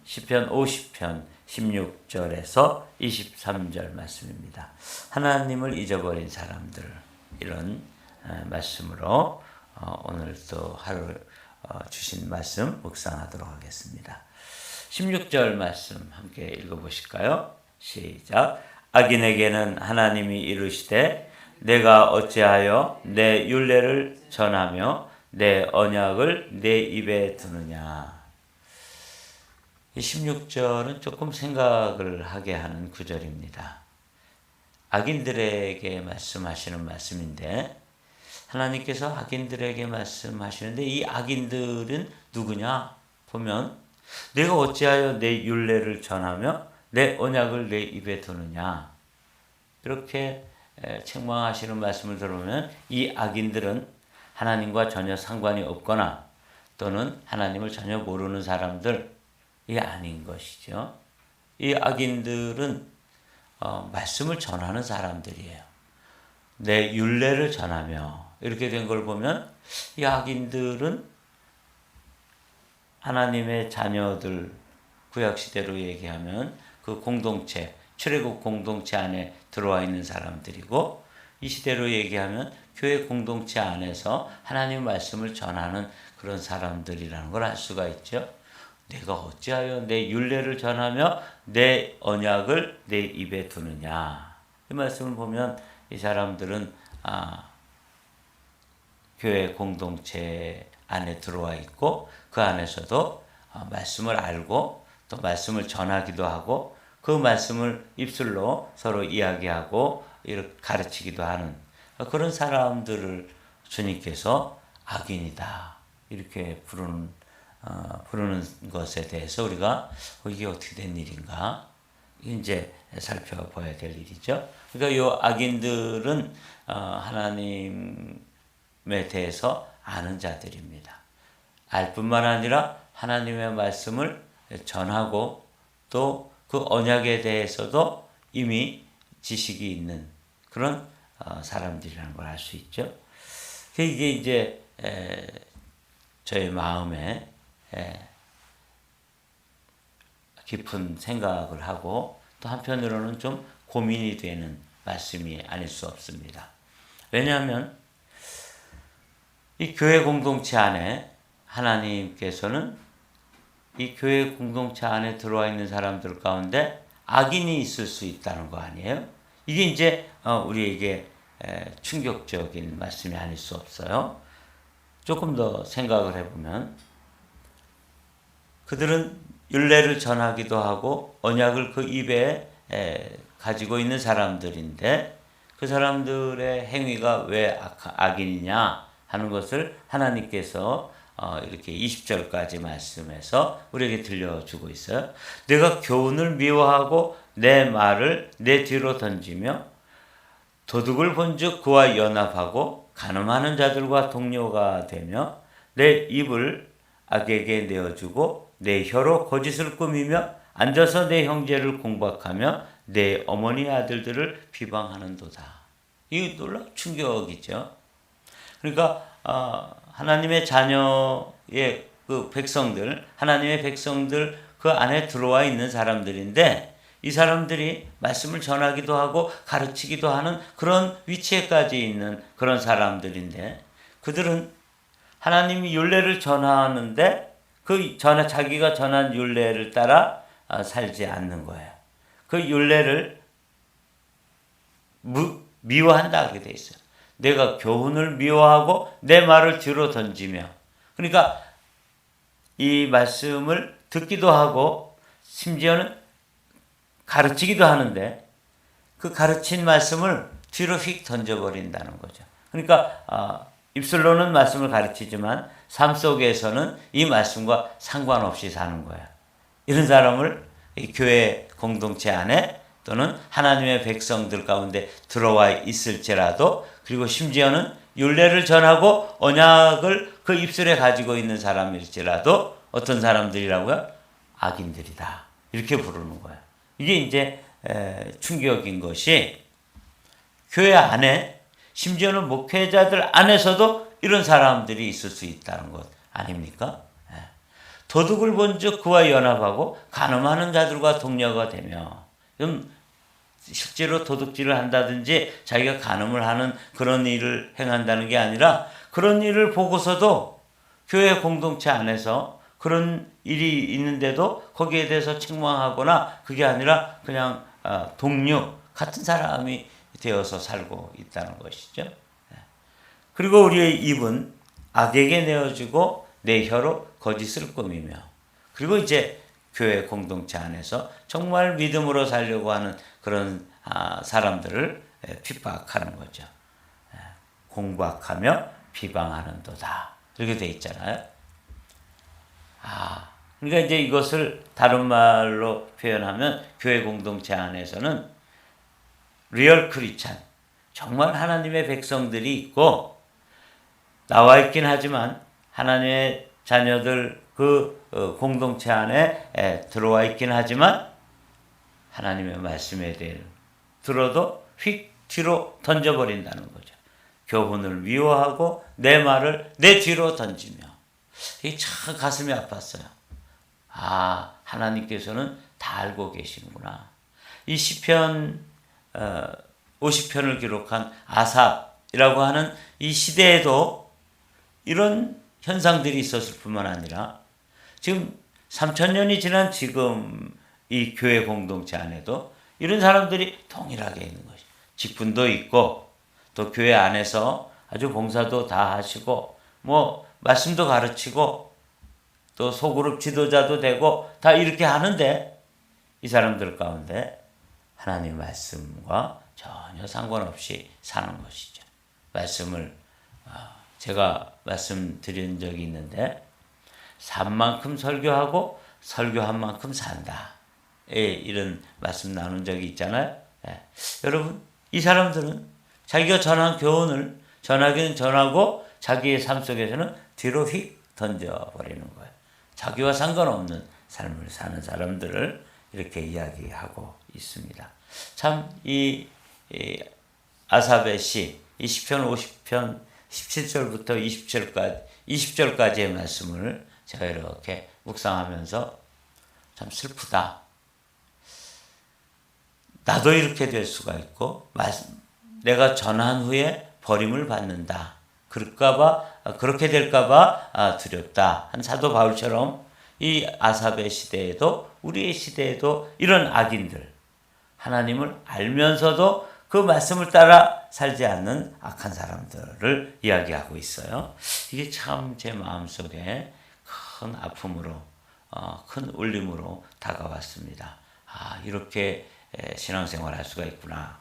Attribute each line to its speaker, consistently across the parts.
Speaker 1: 시편 50편 16절에서 23절 말씀입니다. 하나님을 잊어버린 사람들, 이런 말씀으로 오늘 또 하루 주신 말씀 묵상하도록 하겠습니다. 16절 말씀 함께 읽어보실까요? 시작. 악인에게는 하나님이 이르시되 내가 어찌하여 내 율례를 전하며 내 언약을 내 입에 두느냐. 이 16절은 조금 생각을 하게 하는 구절입니다. 악인들에게 말씀하시는 말씀인데, 하나님께서 악인들에게 말씀하시는데 이 악인들은 누구냐 보면, 내가 어찌하여 내 율례를 전하며 내 언약을 내 입에 두느냐, 이렇게 책망하시는 말씀을 들으면 이 악인들은 하나님과 전혀 상관이 없거나 또는 하나님을 전혀 모르는 사람들이 아닌 것이죠. 이 악인들은 말씀을 전하는 사람들이에요. 내 율례를 전하며, 이렇게 된 걸 보면 이 악인들은 하나님의 자녀들, 구약시대로 얘기하면 그 공동체, 출애굽 공동체 안에 들어와 있는 사람들이고, 이 시대로 얘기하면 교회 공동체 안에서 하나님의 말씀을 전하는 그런 사람들이라는 걸 알 수가 있죠. 내가 어찌하여 내 율례를 전하며 내 언약을 내 입에 두느냐. 이 말씀을 보면 이 사람들은 교회 공동체 안에 들어와 있고, 그 안에서도 말씀을 알고 또 말씀을 전하기도 하고, 그 말씀을 입술로 서로 이야기하고 이렇게 가르치기도 하는 그런 사람들을 주님께서 악인이다 이렇게 부르는 것에 대해서 우리가 이게 어떻게 된 일인가 이제 살펴봐야 될 일이죠. 그러니까 이 악인들은 하나님에 대해서 아는 자들입니다. 알 뿐만 아니라 하나님의 말씀을 전하고 또 그 언약에 대해서도 이미 지식이 있는 그런 사람들이라는 걸 알 수 있죠. 이게 이제 저의 마음에 깊은 생각을 하고 또 한편으로는 좀 고민이 되는 말씀이 아닐 수 없습니다. 왜냐하면 이 교회 공동체 안에 하나님께서는 이 교회 공동체 안에 들어와 있는 사람들 가운데 악인이 있을 수 있다는 거 아니에요? 이게 이제 우리에게 충격적인 말씀이 아닐 수 없어요. 조금 더 생각을 해보면 그들은 율례를 전하기도 하고 언약을 그 입에 가지고 있는 사람들인데, 그 사람들의 행위가 왜 악인이냐 하는 것을 하나님께서 이렇게 20절까지 말씀해서 우리에게 들려주고 있어요. 내가 교훈을 미워하고 내 말을 내 뒤로 던지며 도둑을 본즉 그와 연합하고 간음하는 자들과 동료가 되며 내 입을 악에게 내어주고 내 혀로 거짓을 꾸미며 앉아서 내 형제를 공박하며 내 어머니 아들들을 비방하는도다. 이 놀라운 충격이죠. 그러니까 하나님의 자녀의 그 백성들, 하나님의 백성들 그 안에 들어와 있는 사람들인데, 이 사람들이 말씀을 전하기도 하고 가르치기도 하는 그런 위치에까지 있는 그런 사람들인데, 그들은 하나님이 율례를 전하는데 자기가 전한 율례를 따라 살지 않는 거예요. 그 율례를 미워한다 그렇게 돼 있어요. 내가 교훈을 미워하고 내 말을 뒤로 던지며, 그러니까 이 말씀을 듣기도 하고 심지어는 가르치기도 하는데 그 가르친 말씀을 뒤로 휙 던져버린다는 거죠. 그러니까 입술로는 말씀을 가르치지만 삶 속에서는 이 말씀과 상관없이 사는 거예요. 이런 사람을 이 교회 공동체 안에 또는 하나님의 백성들 가운데 들어와 있을지라도, 그리고 심지어는 율례를 전하고 언약을 그 입술에 가지고 있는 사람일지라도 어떤 사람들이라고요? 악인들이다. 이렇게 부르는 거예요. 이게 이제 충격인 것이, 교회 안에 심지어는 목회자들 안에서도 이런 사람들이 있을 수 있다는 것 아닙니까? 도둑을 본즉 그와 연합하고 간음하는 자들과 동료가 되며, 좀 실제로 도둑질을 한다든지 자기가 간음을 하는 그런 일을 행한다는 게 아니라 그런 일을 보고서도 교회 공동체 안에서 그런 일이 있는데도 거기에 대해서 책망하거나 그게 아니라 그냥 동료 같은 사람이 되어서 살고 있다는 것이죠. 그리고 우리의 입은 악에게 내어주고 내 혀로 거짓을 꾸미며, 그리고 이제 교회 공동체 안에서 정말 믿음으로 살려고 하는 그런 사람들을 핍박하는 거죠. 공박하며 비방하는도다. 이렇게 돼 있잖아요. 그러니까 이제 이것을 다른 말로 표현하면 교회 공동체 안에서는 리얼 크리스찬, 정말 하나님의 백성들이 있고 나와 있긴 하지만 하나님의 자녀들 그 공동체 안에 들어와 있긴 하지만 하나님의 말씀에 대해 들어도 휙 뒤로 던져버린다는 거죠. 교훈을 미워하고 내 말을 내 뒤로 던지며. 이게 참 가슴이 아팠어요. 하나님께서는 다 알고 계시는구나. 이 시편 50편을 기록한 아삽이라고 하는 이 시대에도 이런 현상들이 있었을 뿐만 아니라 지금 3000년이 지난 지금 이 교회 공동체 안에도 이런 사람들이 동일하게 있는 것이죠. 직분도 있고 또 교회 안에서 아주 봉사도 다 하시고 뭐 말씀도 가르치고 또 소그룹 지도자도 되고 다 이렇게 하는데 이 사람들 가운데 하나님 말씀과 전혀 상관없이 사는 것이죠. 말씀을 제가 말씀드린 적이 있는데 산 만큼 설교하고 설교한 만큼 산다. 이런 말씀 나눈 적이 있잖아요. 여러분 이 사람들은 자기가 전한 교훈을 전하기는 전하고 자기의 삶 속에서는 뒤로 휙 던져버리는 거예요. 자기와 상관없는 삶을 사는 사람들을 이렇게 이야기하고 있습니다. 참 이 아삽의 시, 이 시편 50편 17절부터 20절까지의 말씀을 제가 이렇게 묵상하면서 참 슬프다. 나도 이렇게 될 수가 있고 내가 전한 후에 버림을 받는다. 그렇게 될까봐 두렵다. 한 사도 바울처럼 이 아삽의 시대에도 우리의 시대에도 이런 악인들, 하나님을 알면서도 그 말씀을 따라 살지 않는 악한 사람들을 이야기하고 있어요. 이게 참 제 마음속에 큰 아픔으로 큰 울림으로 다가왔습니다. 이렇게 신앙생활할 수가 있구나.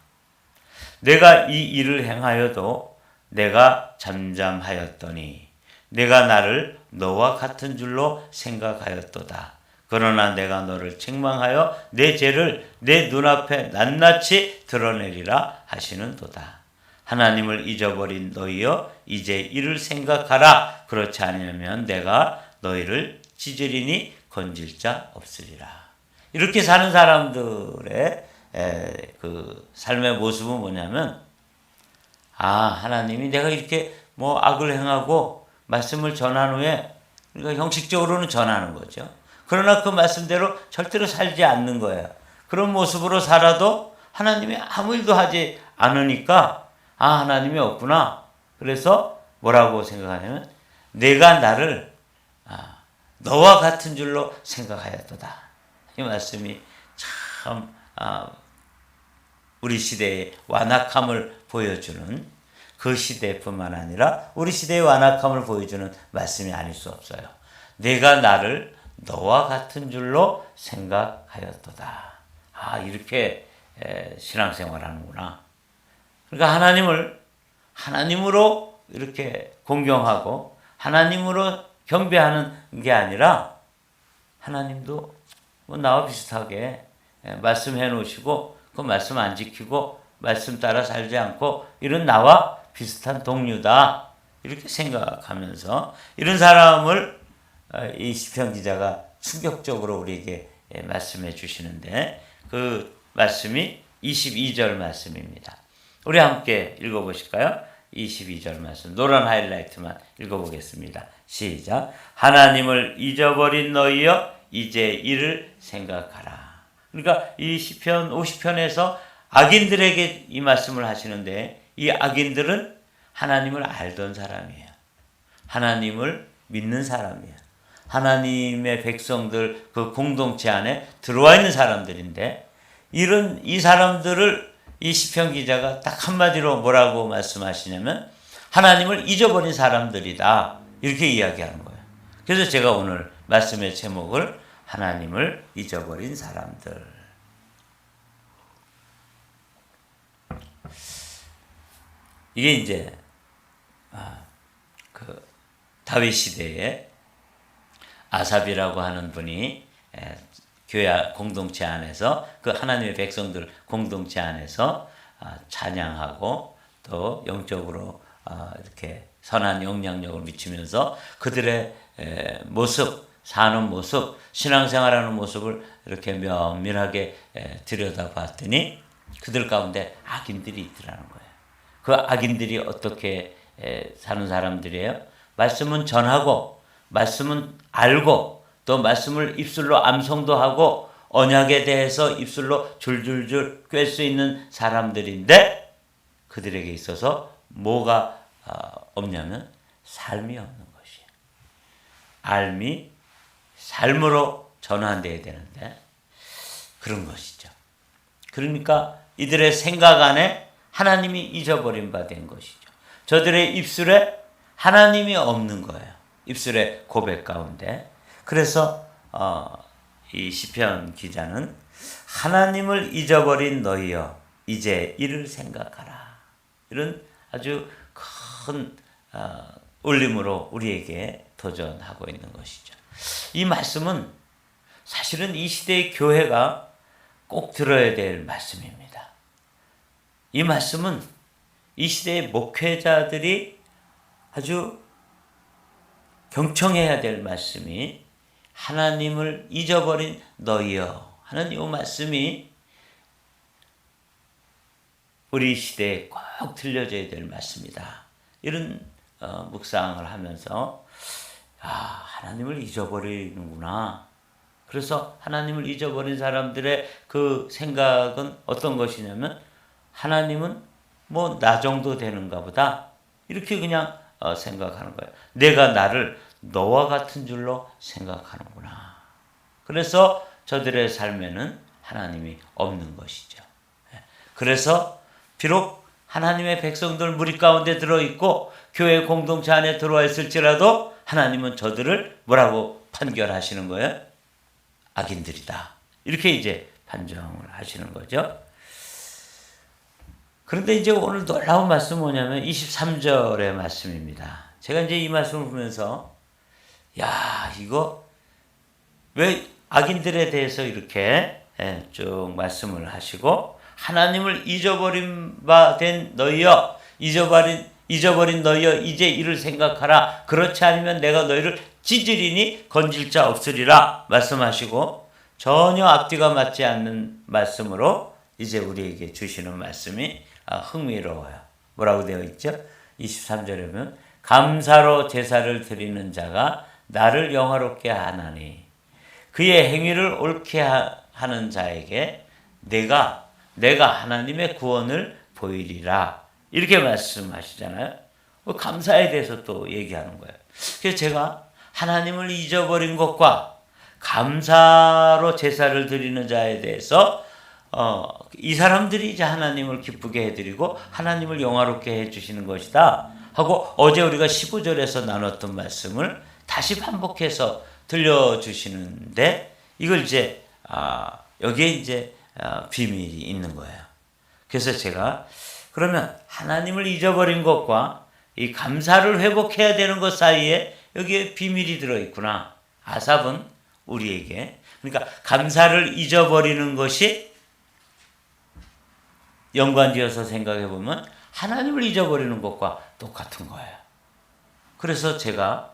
Speaker 1: 내가 이 일을 행하여도 내가 잠잠하였더니 내가 나를 너와 같은 줄로 생각하였도다. 그러나 내가 너를 책망하여 내 죄를 내 눈앞에 낱낱이 드러내리라 하시는도다. 하나님을 잊어버린 너희여 이제 이를 생각하라. 그렇지 않으면 내가 너희를 찢으리니 건질 자 없으리라. 이렇게 사는 사람들의 그 삶의 모습은 뭐냐면 하나님이 내가 이렇게 뭐 악을 행하고 말씀을 전한 후에 그러니까 형식적으로는 전하는 거죠. 그러나 그 말씀대로 절대로 살지 않는 거예요. 그런 모습으로 살아도 하나님이 아무 일도 하지 않으니까 하나님이 없구나. 그래서 뭐라고 생각하냐면 내가 나를 너와 같은 줄로 생각하였도다. 이 말씀이 참 우리 시대의 완악함을 보여주는 그 시대뿐만 아니라 우리 시대의 완악함을 보여주는 말씀이 아닐 수 없어요. 내가 나를 너와 같은 줄로 생각하였도다. 이렇게 신앙생활하는구나. 그러니까 하나님을 하나님으로 이렇게 공경하고 하나님으로 경배하는 게 아니라 하나님도 뭐 나와 비슷하게 말씀해 놓으시고 그 말씀 안 지키고 말씀 따라 살지 않고 이런 나와 비슷한 동료다. 이렇게 생각하면서 이런 사람을 이 시편 기자가 충격적으로 우리에게 말씀해 주시는데 그 말씀이 22절 말씀입니다. 우리 함께 읽어보실까요? 22절 말씀 노란 하이라이트만 읽어보겠습니다. 시작. 하나님을 잊어버린 너희여 이제 이를 생각하라. 그러니까 이 시편 50편에서 악인들에게 이 말씀을 하시는데 이 악인들은 하나님을 알던 사람이에요. 하나님을 믿는 사람이에요. 하나님의 백성들 그 공동체 안에 들어와 있는 사람들인데 이 사람들을 이 시편 기자가 딱 한마디로 뭐라고 말씀하시냐면 하나님을 잊어버린 사람들이다. 이렇게 이야기하는 거예요. 그래서 제가 오늘 말씀의 제목을 하나님을 잊어버린 사람들. 이게 이제 그 다윗 시대에 아삽이라고 하는 분이 교회 공동체 안에서 그 하나님의 백성들 공동체 안에서 찬양하고 또 영적으로 이렇게 선한 영향력을 미치면서 그들의 모습, 사는 모습, 신앙생활하는 모습을 이렇게 면밀하게 들여다봤더니 그들 가운데 악인들이 있더라는 거예요. 그 악인들이 어떻게 사는 사람들이에요? 말씀은 전하고 말씀은 알고 또 말씀을 입술로 암송도 하고 언약에 대해서 입술로 줄줄줄 꿰 수 있는 사람들인데 그들에게 있어서 뭐가 없냐면 삶이 없는 것이에요. 알미 삶으로 전환돼야 되는데 그런 것이죠. 그러니까 이들의 생각 안에 하나님이 잊어버린 바 된 것이죠. 저들의 입술에 하나님이 없는 거예요. 입술의 고백 가운데. 그래서 이 시편 기자는 하나님을 잊어버린 너희여 이제 이를 생각하라. 이런 아주 큰 울림으로 우리에게 도전하고 있는 것이죠. 이 말씀은 사실은 이 시대의 교회가 꼭 들어야 될 말씀입니다. 이 말씀은 이 시대의 목회자들이 아주 경청해야 될 말씀이 하나님을 잊어버린 너희여 하는 이 말씀이 우리 시대에 꼭 들려져야 될 말씀이다. 이런 묵상을 하면서 하나님을 잊어버리는구나. 그래서 하나님을 잊어버린 사람들의 그 생각은 어떤 것이냐면 하나님은 뭐 나 정도 되는가 보다 이렇게 그냥 생각하는 거예요. 내가 나를 너와 같은 줄로 생각하는구나. 그래서 저들의 삶에는 하나님이 없는 것이죠. 그래서 비록 하나님의 백성들 무리 가운데 들어있고 교회 공동체 안에 들어와 있을지라도 하나님은 저들을 뭐라고 판결하시는 거예요? 악인들이다. 이렇게 이제 판정을 하시는 거죠. 그런데 이제 오늘 놀라운 말씀은 뭐냐면 23절의 말씀입니다. 제가 이제 이 말씀을 보면서 이거 왜 악인들에 대해서 이렇게 쭉 말씀을 하시고 하나님을 잊어버린 바 된 너희여 잊어버린 너희여 이제 이를 생각하라. 그렇지 않으면 내가 너희를 찢으리니 건질 자 없으리라 말씀하시고 전혀 앞뒤가 맞지 않는 말씀으로 이제 우리에게 주시는 말씀이 흥미로워요. 뭐라고 되어 있죠? 23절에 보면 감사로 제사를 드리는 자가 나를 영화롭게 하나니 그의 행위를 옳게 하는 자에게 내가 하나님의 구원을 보이리라. 이렇게 말씀하시잖아요. 감사에 대해서 또 얘기하는 거예요. 그래서 제가 하나님을 잊어버린 것과 감사로 제사를 드리는 자에 대해서 이 사람들이 이제 하나님을 기쁘게 해드리고 하나님을 영화롭게 해주시는 것이다 하고 어제 우리가 15절에서 나눴던 말씀을 다시 반복해서 들려주시는데 이걸 이제 여기에 이제 비밀이 있는 거예요. 그래서 제가 그러면 하나님을 잊어버린 것과 이 감사를 회복해야 되는 것 사이에 여기에 비밀이 들어있구나. 아삽은 우리에게 그러니까 감사를 잊어버리는 것이 연관지어서 생각해 보면 하나님을 잊어버리는 것과 똑같은 거예요. 그래서 제가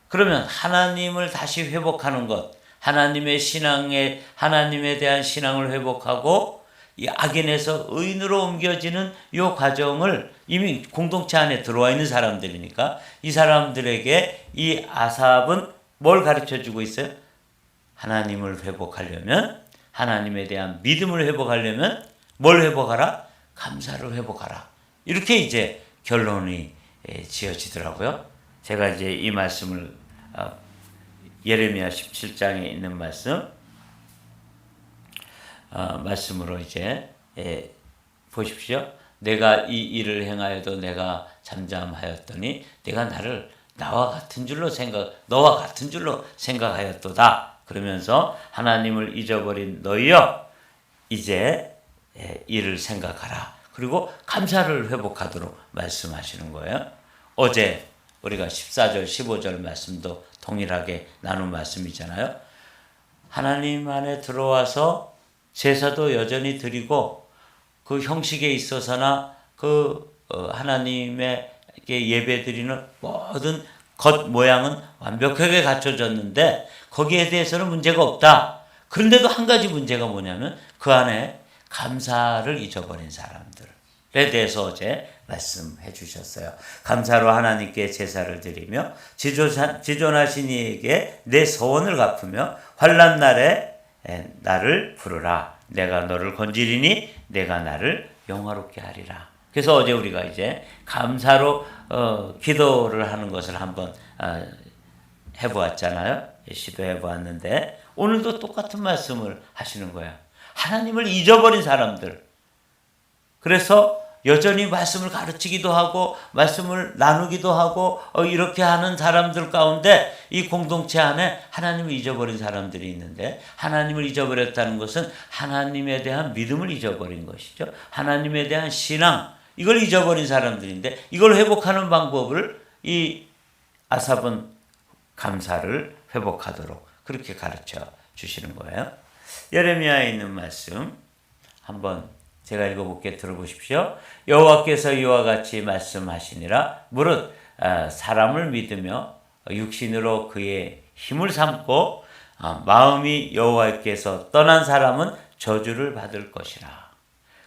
Speaker 1: 그러면 하나님을 다시 회복하는 것, 하나님의 신앙에 하나님에 대한 신앙을 회복하고 이 악인에서 의인으로 옮겨지는 이 과정을 이미 공동체 안에 들어와 있는 사람들이니까 이 사람들에게 이 아삽은 뭘 가르쳐 주고 있어요? 하나님을 회복하려면, 하나님에 대한 믿음을 회복하려면 뭘 회복하라? 감사를 회복하라. 이렇게 이제 결론이 지어지더라고요. 제가 이제 이 말씀을 예레미야 17장에 있는 말씀으로 이제 보십시오. 내가 이 일을 행하여도 내가 잠잠하였더니 내가 너와 같은 줄로 생각하였도다. 그러면서 하나님을 잊어버린 너희여 이제 이를 생각하라. 그리고 감사를 회복하도록 말씀하시는 거예요. 어제 우리가 14절 15절 말씀도 동일하게 나눈 말씀이잖아요. 하나님 안에 들어와서 제사도 여전히 드리고 그 형식에 있어서나 하나님에게 예배드리는 모든 겉 모양은 완벽하게 갖춰졌는데 거기에 대해서는 문제가 없다. 그런데도 한 가지 문제가 뭐냐면 그 안에 감사를 잊어버린 사람들에 대해서 어제 말씀해 주셨어요. 감사로 하나님께 제사를 드리며 지존하신 이에게 내 서원을 갚으며 환난 날에 나를 부르라. 내가 너를 건지리니 내가 나를 영화롭게 하리라. 그래서 어제 우리가 이제 감사로 기도를 하는 것을 한번 해보았잖아요. 시도해 보았는데 오늘도 똑같은 말씀을 하시는 거야. 하나님을 잊어버린 사람들. 그래서 여전히 말씀을 가르치기도 하고 말씀을 나누기도 하고 이렇게 하는 사람들 가운데 이 공동체 안에 하나님을 잊어버린 사람들이 있는데, 하나님을 잊어버렸다는 것은 하나님에 대한 믿음을 잊어버린 것이죠. 하나님에 대한 신앙, 이걸 잊어버린 사람들인데 이걸 회복하는 방법을 이 아삽은 감사를 회복하도록 그렇게 가르쳐 주시는 거예요. 예레미야에 있는 말씀 한번 제가 읽어볼게 들어보십시오. 여호와께서 이와 같이 말씀하시니라. 무릇 사람을 믿으며 육신으로 그의 힘을 삼고 마음이 여호와께서 떠난 사람은 저주를 받을 것이라.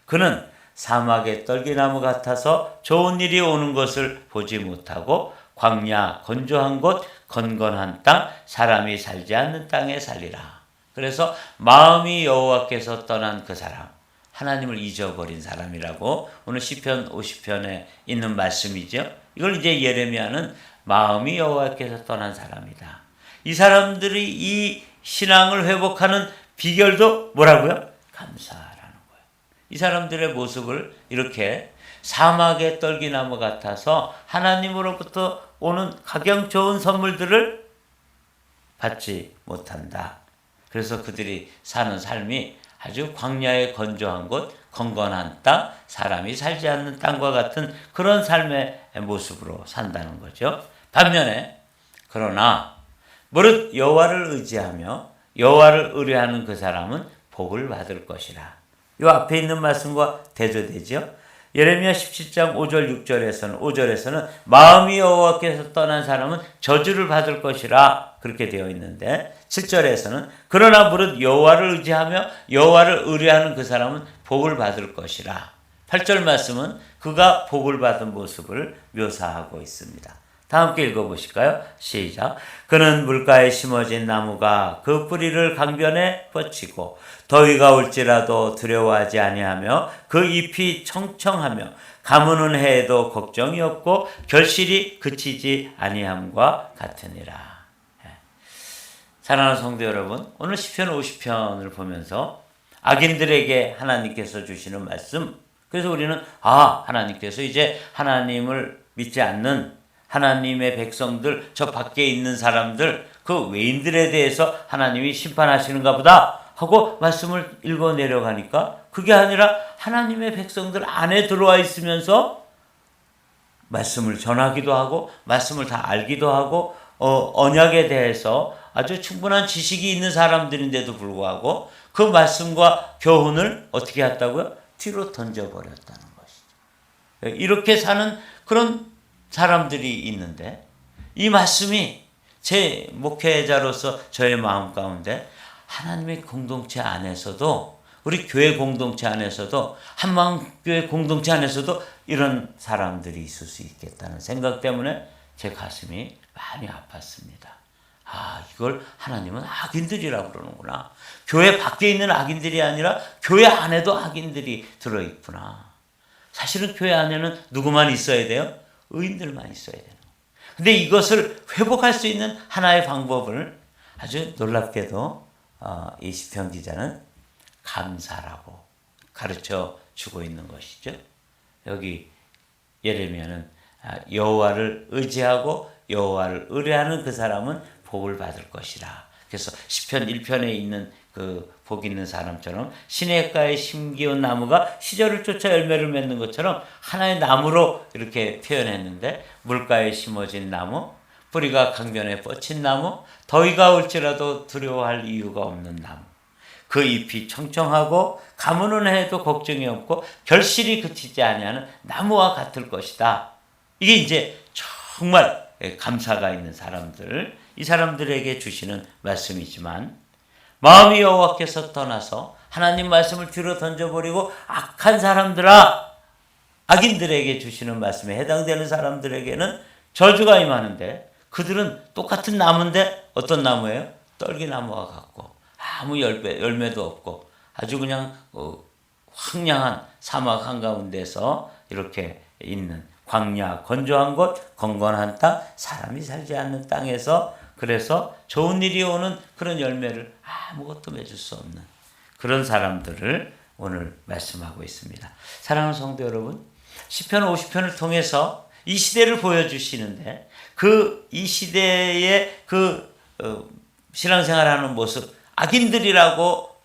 Speaker 1: 그는 사막의 떨기나무 같아서 좋은 일이 오는 것을 보지 못하고 광야 건조한 곳 건건한 땅 사람이 살지 않는 땅에 살리라. 그래서 마음이 여호와께서 떠난 그 사람, 하나님을 잊어버린 사람이라고 오늘 시편 50편에 있는 말씀이죠. 이걸 이제 예레미야는 마음이 여호와께서 떠난 사람이다. 이 사람들이 이 신앙을 회복하는 비결도 뭐라고요? 감사라는 거예요. 이 사람들의 모습을 이렇게 사막의 떨기나무 같아서 하나님으로부터 오는 가격 좋은 선물들을 받지 못한다. 그래서 그들이 사는 삶이 아주 광야의 건조한 곳, 건건한 땅, 사람이 살지 않는 땅과 같은 그런 삶의 모습으로 산다는 거죠. 반면에 그러나 무릇 여호와를 의지하며 여호와를 의뢰하는 그 사람은 복을 받을 것이라. 이 앞에 있는 말씀과 대조되죠. 예레미야 17장 5절 5절에서는 마음이 여호와께서 떠난 사람은 저주를 받을 것이라 그렇게 되어 있는데 7절에서는 그러나 무릇 여호와를 의지하며 여호와를 의뢰하는 그 사람은 복을 받을 것이라. 8절 말씀은 그가 복을 받은 모습을 묘사하고 있습니다. 다 함께 읽어보실까요? 시작. 그는 물가에 심어진 나무가 그 뿌리를 강변에 뻗치고 더위가 올지라도 두려워하지 아니하며 그 잎이 청청하며 가무는 해에도 걱정이 없고 결실이 그치지 아니함과 같으니라. 사랑하는 성도 여러분, 오늘 시편 50편을 보면서 악인들에게 하나님께서 주시는 말씀, 그래서 우리는 하나님께서 이제 하나님을 믿지 않는 하나님의 백성들, 저 밖에 있는 사람들, 그 외인들에 대해서 하나님이 심판하시는가 보다 하고 말씀을 읽어 내려가니까 그게 아니라 하나님의 백성들 안에 들어와 있으면서 말씀을 전하기도 하고 말씀을 다 알기도 하고 언약에 대해서 아주 충분한 지식이 있는 사람들인데도 불구하고 그 말씀과 교훈을 어떻게 했다고요? 뒤로 던져버렸다는 것이죠. 이렇게 사는 그런 사람들이 있는데 이 말씀이 제 목회자로서 저의 마음 가운데 하나님의 공동체 안에서도 우리 교회 공동체 안에서도 한마음교회 공동체 안에서도 이런 사람들이 있을 수 있겠다는 생각 때문에 제 가슴이 많이 아팠습니다. 이걸 하나님은 악인들이라고 그러는구나. 교회 밖에 있는 악인들이 아니라 교회 안에도 악인들이 들어있구나. 사실은 교회 안에는 누구만 있어야 돼요? 의인들만 있어야 돼요. 근데 이것을 회복할 수 있는 하나의 방법을 아주 놀랍게도 이 시편 기자는 감사라고 가르쳐 주고 있는 것이죠. 여기 예레미야는 여호와를 의지하고 여호와를 의뢰하는 그 사람은 복을 받을 것이라. 그래서 시편 1편에 있는 그 복 있는 사람처럼 시냇가에 심기운 나무가 시절을 쫓아 열매를 맺는 것처럼 하나의 나무로 이렇게 표현했는데, 물가에 심어진 나무, 뿌리가 강변에 뻗친 나무, 더위가 올지라도 두려워할 이유가 없는 나무, 그 잎이 청청하고 가무는 해도 걱정이 없고 결실이 그치지 아니하는 나무와 같을 것이다. 이게 이제 정말 감사가 있는 사람들, 이 사람들에게 주시는 말씀이지만, 마음이 여호와께서 떠나서 하나님 말씀을 뒤로 던져버리고 악한 사람들아, 악인들에게 주시는 말씀에 해당되는 사람들에게는 저주가 임하는데, 그들은 똑같은 나무인데 어떤 나무예요? 떨기나무와 같고 아무 열매도 없고 아주 그냥 황량한 사막 한가운데서 이렇게 있는 광야, 건조한 곳, 건건한 땅, 사람이 살지 않는 땅에서, 그래서 좋은 일이 오는 그런 열매를 아무것도 맺을 수 없는 그런 사람들을 오늘 말씀하고 있습니다. 사랑하는 성도 여러분, 시편 50편을 통해서 이 시대를 보여주시는데, 이 시대의 신앙생활하는 모습, 악인들이라고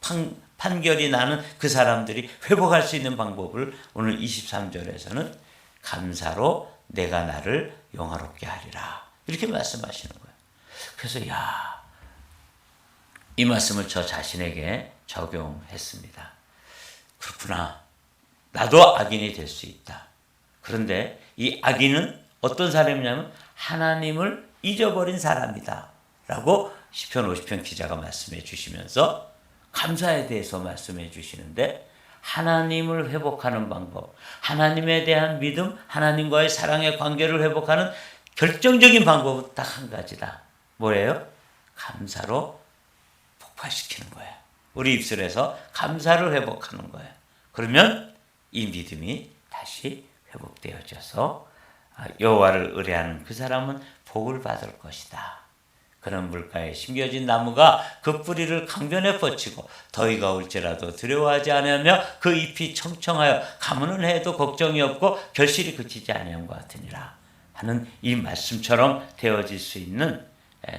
Speaker 1: 판결이 나는 그 사람들이 회복할 수 있는 방법을 오늘 23절에서는 감사로 내가 나를 영화롭게 하리라, 이렇게 말씀하시는 거예요. 그래서 이 말씀을 저 자신에게 적용했습니다. 그렇구나, 나도 악인이 될 수 있다. 그런데 이 악인은 어떤 사람이냐면 하나님을 잊어버린 사람이다 라고 시편 50편 기자가 말씀해 주시면서 감사에 대해서 말씀해 주시는데, 하나님을 회복하는 방법, 하나님에 대한 믿음, 하나님과의 사랑의 관계를 회복하는 결정적인 방법은 딱 한 가지다. 뭐예요? 감사로 폭발시키는 거예요. 우리 입술에서 감사를 회복하는 거예요. 그러면 이 믿음이 다시 회복되어져서 여호와를 의뢰하는 그 사람은 복을 받을 것이다. 그런 물가에 심겨진 나무가 그 뿌리를 강변에 뻗치고 더위가 올지라도 두려워하지 않으며 그 잎이 청청하여 가무는 해도 걱정이 없고 결실이 그치지 아니함과 같으니라 하는 이 말씀처럼 되어질 수 있는,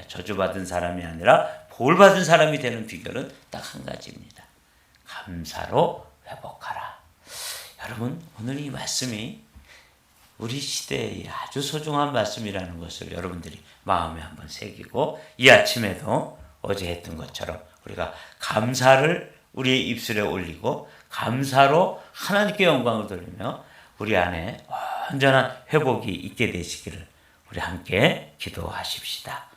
Speaker 1: 저주받은 사람이 아니라 복을 받은 사람이 되는 비결은 딱 한 가지입니다. 감사로 회복하라. 여러분, 오늘 이 말씀이 우리 시대의 아주 소중한 말씀이라는 것을 여러분들이 마음에 한번 새기고, 이 아침에도 어제 했던 것처럼 우리가 감사를 우리의 입술에 올리고 감사로 하나님께 영광을 돌리며 우리 안에 온전한 회복이 있게 되시기를 우리 함께 기도하십시다.